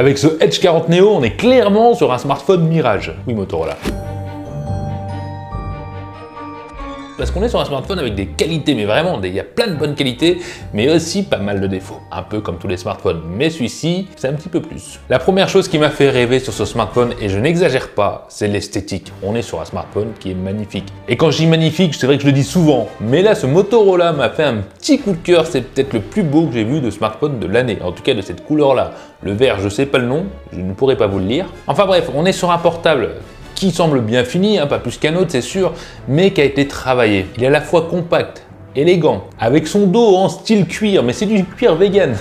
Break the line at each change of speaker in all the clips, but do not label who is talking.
Avec ce Edge 40 Neo, on est clairement sur un smartphone Mirage. Oui, Motorola. Parce qu'on est sur un smartphone avec des qualités, mais vraiment, il y a plein de bonnes qualités, mais aussi pas mal de défauts. Un peu comme tous les smartphones, mais celui-ci, c'est un petit peu plus. La première chose qui m'a fait rêver sur ce smartphone, et je n'exagère pas, c'est l'esthétique. On est sur un smartphone qui est magnifique. Et quand je dis magnifique, c'est vrai que je le dis souvent, mais là, ce Motorola m'a fait un petit coup de cœur, c'est peut-être le plus beau que j'ai vu de smartphone de l'année, en tout cas de cette couleur-là. Le vert, je sais pas le nom, je ne pourrais pas vous le lire. Enfin bref, on est sur un portable qui semble bien fini, pas plus qu'un autre c'est sûr, mais qui a été travaillé. Il est à la fois compact, élégant, avec son dos en style cuir, mais c'est du cuir vegan.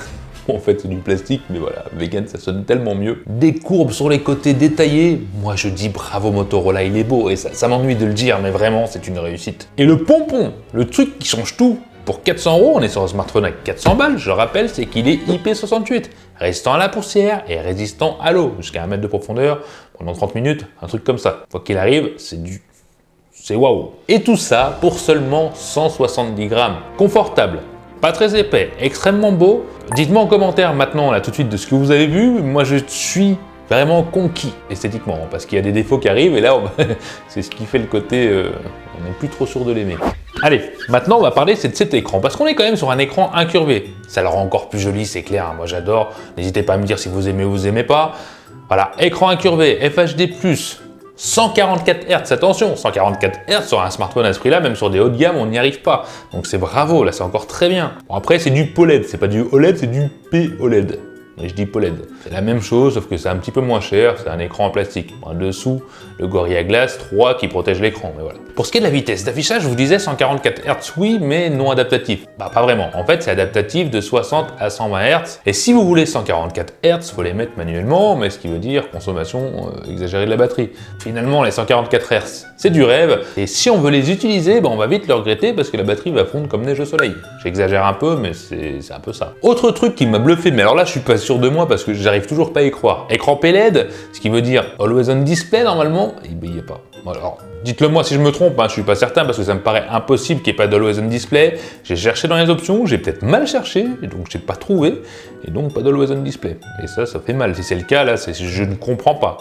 Bon, en fait c'est du plastique, mais voilà, vegan ça sonne tellement mieux. Des courbes sur les côtés détaillées, moi je dis bravo Motorola, il est beau, et ça m'ennuie de le dire, mais vraiment c'est une réussite. Et le pompon, le truc qui change tout. Pour 400 €, on est sur un smartphone à 400 balles, je rappelle, c'est qu'il est IP68, résistant à la poussière et résistant à l'eau, jusqu'à 1 mètre de profondeur, pendant 30 minutes, un truc comme ça. Quoi qu'il arrive, c'est waouh. Et tout ça pour seulement 170 grammes. Confortable, pas très épais, extrêmement beau. Dites-moi en commentaire maintenant, là tout de suite, de ce que vous avez vu. Moi je suis vraiment conquis esthétiquement, parce qu'il y a des défauts qui arrivent, et là, c'est ce qui fait le côté, on n'est plus trop sûr de l'aimer. Allez, maintenant on va parler de cet écran, parce qu'on est quand même sur un écran incurvé. Ça le rend encore plus joli, c'est clair, moi j'adore. N'hésitez pas à me dire si vous aimez ou vous aimez pas. Voilà, écran incurvé, FHD+, 144 Hz, attention, 144 Hz sur un smartphone à ce prix-là, même sur des hauts de gamme, on n'y arrive pas. Donc c'est bravo, là c'est encore très bien. Bon, après c'est du POLED, c'est pas du OLED, c'est du POLED. Et je dis POLED. C'est la même chose, sauf que c'est un petit peu moins cher, c'est un écran en plastique. En dessous, le Gorilla Glass 3 qui protège l'écran, mais voilà. Pour ce qui est de la vitesse d'affichage, je vous disais 144 Hz, oui, mais non adaptatif. Bah pas vraiment, en fait c'est adaptatif de 60 à 120 Hz, et si vous voulez 144 Hz, faut les mettre manuellement, mais ce qui veut dire consommation exagérée de la batterie. Finalement, les 144 Hz, c'est du rêve, et si on veut les utiliser, bah, on va vite le regretter parce que la batterie va fondre comme neige au soleil. J'exagère un peu, mais c'est un peu ça. Autre truc qui m'a bluffé, mais alors là je suis pas sûr de moi parce que j'arrive toujours pas à y croire. Écran PLED, ce qui veut dire Always On Display normalement, et ben il n'y a pas. Alors, dites-le moi si je me trompe, je suis pas certain parce que ça me paraît impossible qu'il n'y ait pas d'Always On Display. J'ai cherché dans les options, j'ai peut-être mal cherché, et donc j'ai pas trouvé, et donc pas d'Always On Display. Et ça fait mal. Si c'est le cas, là, je ne comprends pas.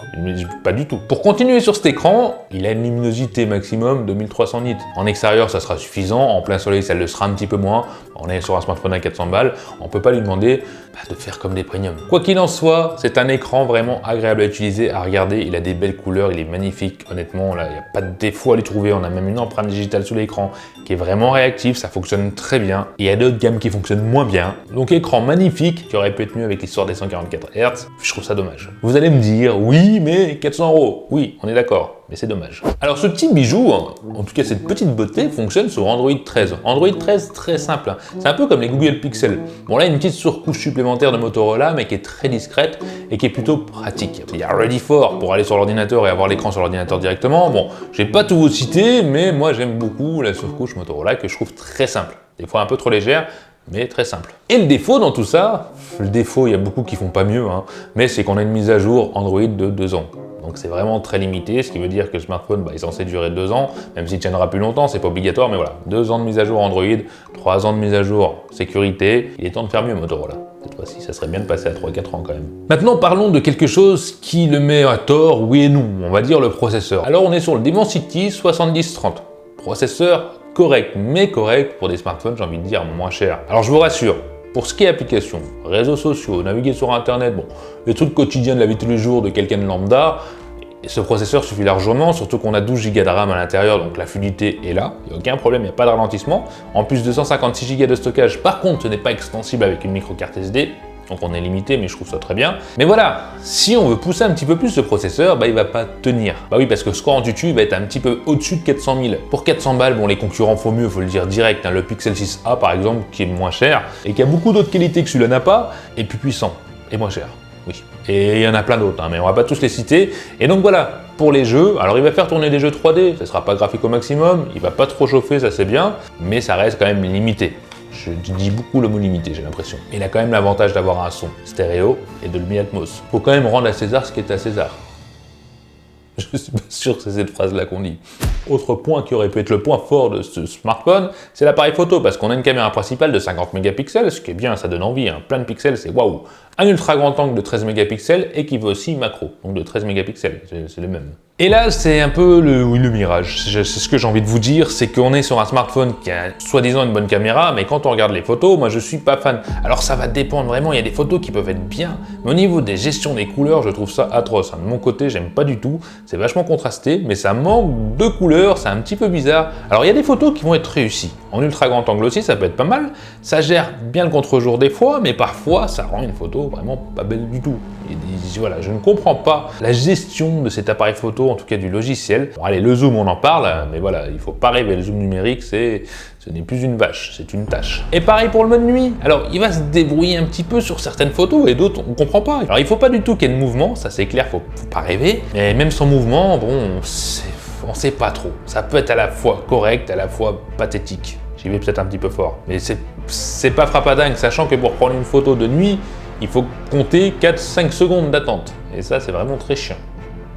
Pas du tout. Pour continuer sur cet écran, il a une luminosité maximum de 1300 nits. En extérieur, ça sera suffisant. En plein soleil, ça le sera un petit peu moins. On est sur un smartphone à 400 balles. On peut pas lui demander de faire comme des premium. Quoi qu'il en soit, c'est un écran vraiment agréable à utiliser, à regarder. Il a des belles couleurs, il est magnifique. Honnêtement, là, il n'y a pas de défaut à lui trouver. On a même une empreinte digitale sous l'écran qui est vraiment réactive. Ça fonctionne très bien. Il y a d'autres gammes qui fonctionnent moins bien. Donc, écran magnifique qui aurait pu être mieux avec l'histoire des 144 Hz. Je trouve ça dommage. Vous allez me dire, oui, mais 400 €. Oui, on est d'accord. Mais c'est dommage. Alors ce petit bijou, en tout cas cette petite beauté, fonctionne sur Android 13. Android 13, très simple. C'est un peu comme les Google Pixel. Bon là, une petite surcouche supplémentaire de Motorola, mais qui est très discrète et qui est plutôt pratique. Il y a Ready For pour aller sur l'ordinateur et avoir l'écran sur l'ordinateur directement. Bon, je vais pas tout vous citer, mais moi j'aime beaucoup la surcouche Motorola que je trouve très simple. Des fois un peu trop légère, mais très simple. Et le défaut dans tout ça, le défaut, il y a beaucoup qui font pas mieux, mais c'est qu'on a une mise à jour Android de 2 ans. Donc c'est vraiment très limité, ce qui veut dire que le smartphone est censé durer 2 ans, même s'il tiendra plus longtemps, c'est pas obligatoire, mais voilà, 2 ans de mise à jour Android, 3 ans de mise à jour sécurité, il est temps de faire mieux Motorola. Cette fois-ci, ça serait bien de passer à 3-4 ans quand même. Maintenant, parlons de quelque chose qui le met à tort, oui et non, on va dire le processeur. Alors on est sur le Dimensity 7030, processeur correct, mais correct pour des smartphones, j'ai envie de dire, moins chers. Alors je vous rassure, pour ce qui est applications, réseaux sociaux, naviguer sur internet, bon, les trucs quotidiens de la vie de tous les jours de quelqu'un de lambda, ce processeur suffit largement, surtout qu'on a 12 Go de RAM à l'intérieur, donc la fluidité est là, il n'y a aucun problème, il n'y a pas de ralentissement. En plus de 156 Go de stockage, par contre ce n'est pas extensible avec une micro carte SD, donc on est limité, mais je trouve ça très bien. Mais voilà, si on veut pousser un petit peu plus ce processeur, il va pas tenir. Bah oui, parce que score en tutu va être un petit peu au-dessus de 400 000. Pour 400 balles, bon, les concurrents font mieux, faut le dire direct. Le Pixel 6a par exemple, qui est moins cher, et qui a beaucoup d'autres qualités que celui-là n'a pas, et plus puissant, et moins cher. Oui. Et il y en a plein d'autres, mais on va pas tous les citer. Et donc voilà, pour les jeux, alors il va faire tourner des jeux 3D, ça sera pas graphique au maximum, il va pas trop chauffer, ça c'est bien, mais ça reste quand même limité. Je dis beaucoup le mot limité, j'ai l'impression. Il a quand même l'avantage d'avoir un son stéréo et de Dolby Atmos. Faut quand même rendre à César ce qui est à César. Je suis pas sûr que c'est cette phrase-là qu'on dit. Autre point qui aurait pu être le point fort de ce smartphone, c'est l'appareil photo, parce qu'on a une caméra principale de 50 mégapixels, ce qui est bien, ça donne envie, hein. Plein de pixels, c'est waouh. Un ultra grand angle de 13 mégapixels et qui veut aussi macro, donc de 13 mégapixels, c'est le même. Et là, c'est un peu le mirage. C'est ce que j'ai envie de vous dire, c'est qu'on est sur un smartphone qui a soi-disant une bonne caméra, mais quand on regarde les photos, moi je suis pas fan. Alors ça va dépendre vraiment, il y a des photos qui peuvent être bien, mais au niveau des gestions des couleurs, je trouve ça atroce. De mon côté, j'aime pas du tout, c'est vachement contrasté, mais ça manque de couleurs, c'est un petit peu bizarre. Alors il y a des photos qui vont être réussies. En ultra grand angle aussi, ça peut être pas mal. Ça gère bien le contre-jour des fois, mais parfois, ça rend une photo vraiment pas belle du tout. Et voilà, je ne comprends pas la gestion de cet appareil photo, en tout cas du logiciel. Bon, allez, le zoom, on en parle, mais voilà, il faut pas rêver. Le zoom numérique, ce n'est plus une vache, c'est une tâche. Et pareil pour le mode nuit. Alors, il va se débrouiller un petit peu sur certaines photos et d'autres, on comprend pas. Alors, il faut pas du tout qu'il y ait de mouvement, ça c'est clair, faut pas rêver. Mais même sans mouvement, bon, on sait pas trop. Ça peut être à la fois correct, à la fois pathétique. J'y vais peut-être un petit peu fort. Mais c'est pas frappadingue, sachant que pour prendre une photo de nuit, il faut compter 4-5 secondes d'attente. Et ça, c'est vraiment très chiant.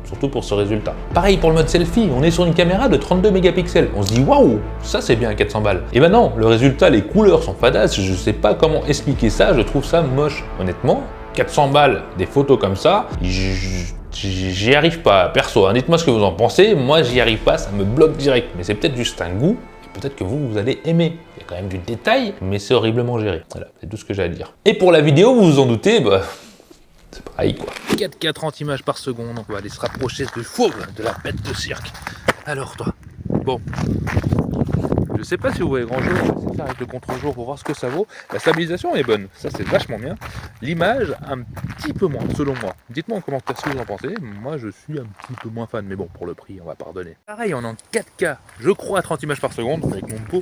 Surtout pour ce résultat. Pareil pour le mode selfie, on est sur une caméra de 32 mégapixels. On se dit waouh, ça c'est bien à 400 balles. Et ben non, le résultat, les couleurs sont fadasses, je sais pas comment expliquer ça, je trouve ça moche. Honnêtement, 400 balles, des photos comme ça, j'y arrive pas, perso. Hein. Dites-moi ce que vous en pensez, moi j'y arrive pas, ça me bloque direct. Mais c'est peut-être juste un goût. Peut-être que vous allez aimer. Il y a quand même du détail, mais c'est horriblement géré. Voilà, c'est tout ce que j'ai à dire. Et pour la vidéo, vous vous en doutez, bah, c'est pareil quoi. 4K 30 images par seconde, on va aller se rapprocher de fauve, de la bête de cirque. Alors toi, bon, je sais pas si vous voyez grand chose, on va essayer de faire avec le contre-jour pour voir ce que ça vaut. La stabilisation est bonne, ça c'est vachement bien. L'image, un petit peu moins, selon moi. Dites-moi en commentaire ce que vous en pensez. Moi je suis un petit peu moins fan, mais bon, pour le prix, on va pardonner. Pareil, on est en 4K, je crois à 30 images par seconde, avec mon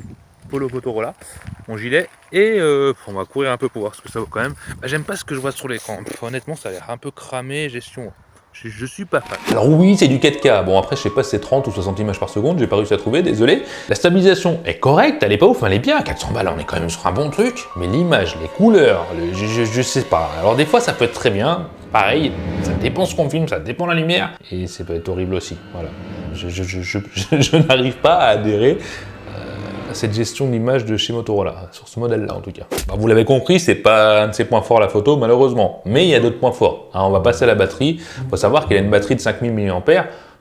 Polo Motorola, mon gilet, et on va courir un peu pour voir ce que ça vaut quand même. Bah, j'aime pas ce que je vois sur l'écran, honnêtement ça a l'air un peu cramé, gestion. Je suis pas fan. Alors oui, c'est du 4K. Bon, après, je sais pas si c'est 30 ou 60 images par seconde, j'ai pas réussi à trouver, désolé. La stabilisation est correcte, elle est pas ouf, elle est bien. À 400 balles, on est quand même sur un bon truc. Mais l'image, les couleurs, je sais pas. Alors des fois, ça peut être très bien. Pareil, ça dépend ce qu'on filme, ça dépend de la lumière. Et ça peut être horrible aussi. Voilà. Je n'arrive pas à adhérer à cette gestion d'image de chez Motorola, sur ce modèle-là en tout cas. Bah, vous l'avez compris, c'est pas un de ses points forts la photo, malheureusement. Mais il y a d'autres points forts. Alors, on va passer à la batterie. Il faut savoir qu'il a une batterie de 5000 mAh.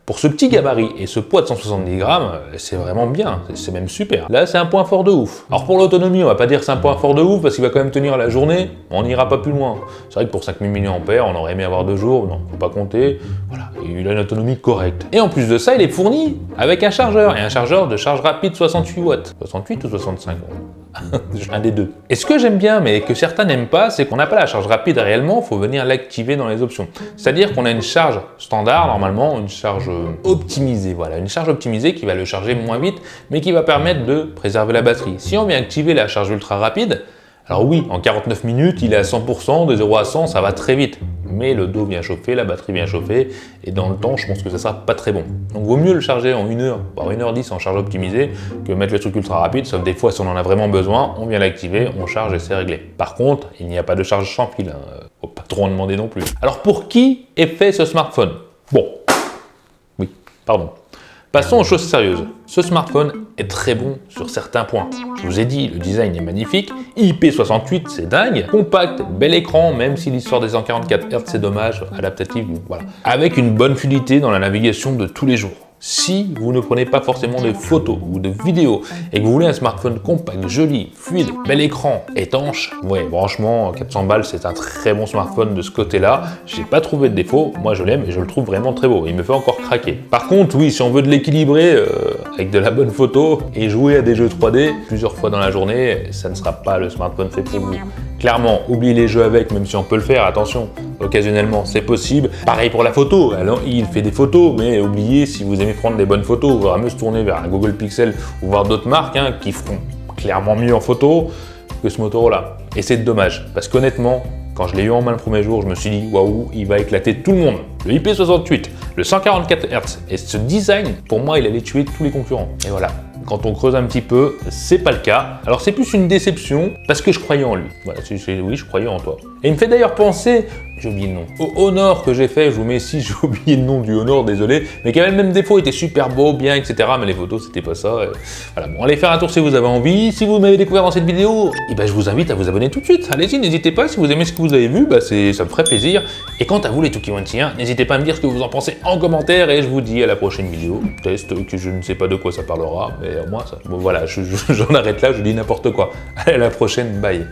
Pour ce petit gabarit et ce poids de 170 grammes, c'est vraiment bien, c'est même super. Là, c'est un point fort de ouf. Alors pour l'autonomie, on va pas dire que c'est un point fort de ouf parce qu'il va quand même tenir la journée, on n'ira pas plus loin. C'est vrai que pour 5000 mAh, on aurait aimé avoir 2 jours, non, faut pas compter. Voilà, il a une autonomie correcte. Et en plus de ça, il est fourni avec un chargeur, et un chargeur de charge rapide 68 watts. 68 ou 65 un des deux. Et ce que j'aime bien, mais que certains n'aiment pas, c'est qu'on n'a pas la charge rapide réellement, il faut venir l'activer dans les options. C'est-à-dire qu'on a une charge standard, normalement, une charge optimisée, voilà, une charge optimisée qui va le charger moins vite, mais qui va permettre de préserver la batterie. Si on vient activer la charge ultra rapide, alors oui, en 49 minutes, il est à 100%, de 0 à 100, ça va très vite. Mais le dos vient chauffer, la batterie vient chauffer, et dans le temps, je pense que ça sera pas très bon. Donc vaut mieux le charger en 1 heure, voire 1h10 en charge optimisée, que mettre le truc ultra rapide, sauf des fois, si on en a vraiment besoin, on vient l'activer, on charge et c'est réglé. Par contre, il n'y a pas de charge sans fil, hein. Faut pas trop en demander non plus. Alors pour qui est fait ce smartphone? Bon, oui, pardon. Passons aux choses sérieuses. Ce smartphone est très bon sur certains points. Je vous ai dit, le design est magnifique, IP68 c'est dingue, compact, bel écran, même si l'histoire des 144 Hz c'est dommage, adaptatif, voilà. Avec une bonne fluidité dans la navigation de tous les jours. Si vous ne prenez pas forcément de photos ou de vidéos et que vous voulez un smartphone compact, joli, fluide, bel écran, étanche, ouais, franchement, 400 balles, c'est un très bon smartphone de ce côté-là. J'ai pas trouvé de défaut, moi je l'aime et je le trouve vraiment très beau. Il me fait encore craquer. Par contre, oui, si on veut de l'équilibrer avec de la bonne photo et jouer à des jeux 3D plusieurs fois dans la journée, ça ne sera pas le smartphone fait pour vous. Clairement, oubliez les jeux avec, même si on peut le faire, attention, occasionnellement, c'est possible. Pareil pour la photo, alors il fait des photos, mais oubliez, si vous aimez prendre des bonnes photos, il vaudra mieux se tourner vers un Google Pixel ou voir d'autres marques qui feront clairement mieux en photo que ce Motorola. Et c'est dommage, parce qu'honnêtement, quand je l'ai eu en main le premier jour, je me suis dit, waouh, il va éclater tout le monde. Le IP68, le 144 Hz, et ce design, pour moi, il allait tuer tous les concurrents. Et voilà. Quand on creuse un petit peu, c'est pas le cas. Alors c'est plus une déception parce que je croyais en lui. Voilà, oui, je croyais en toi. Et il me fait d'ailleurs penser j'ai oublié le nom. Au Honor que j'ai fait, je vous mets ici, j'ai oublié le nom du Honor, désolé, mais qui avait le même défaut, il était super beau, bien, etc. Mais les photos, c'était pas ça. Voilà, bon, allez faire un tour si vous avez envie. Si vous m'avez découvert dans cette vidéo, et ben, je vous invite à vous abonner tout de suite. Allez-y, n'hésitez pas, si vous aimez ce que vous avez vu, bah, ça me ferait plaisir. Et quant à vous, les Tukiwantiens, n'hésitez pas à me dire ce que vous en pensez en commentaire, et je vous dis à la prochaine vidéo. Test que je ne sais pas de quoi ça parlera, mais au moins, ça. Bon, voilà, j'en arrête là, je dis n'importe quoi. Allez, à la prochaine, bye.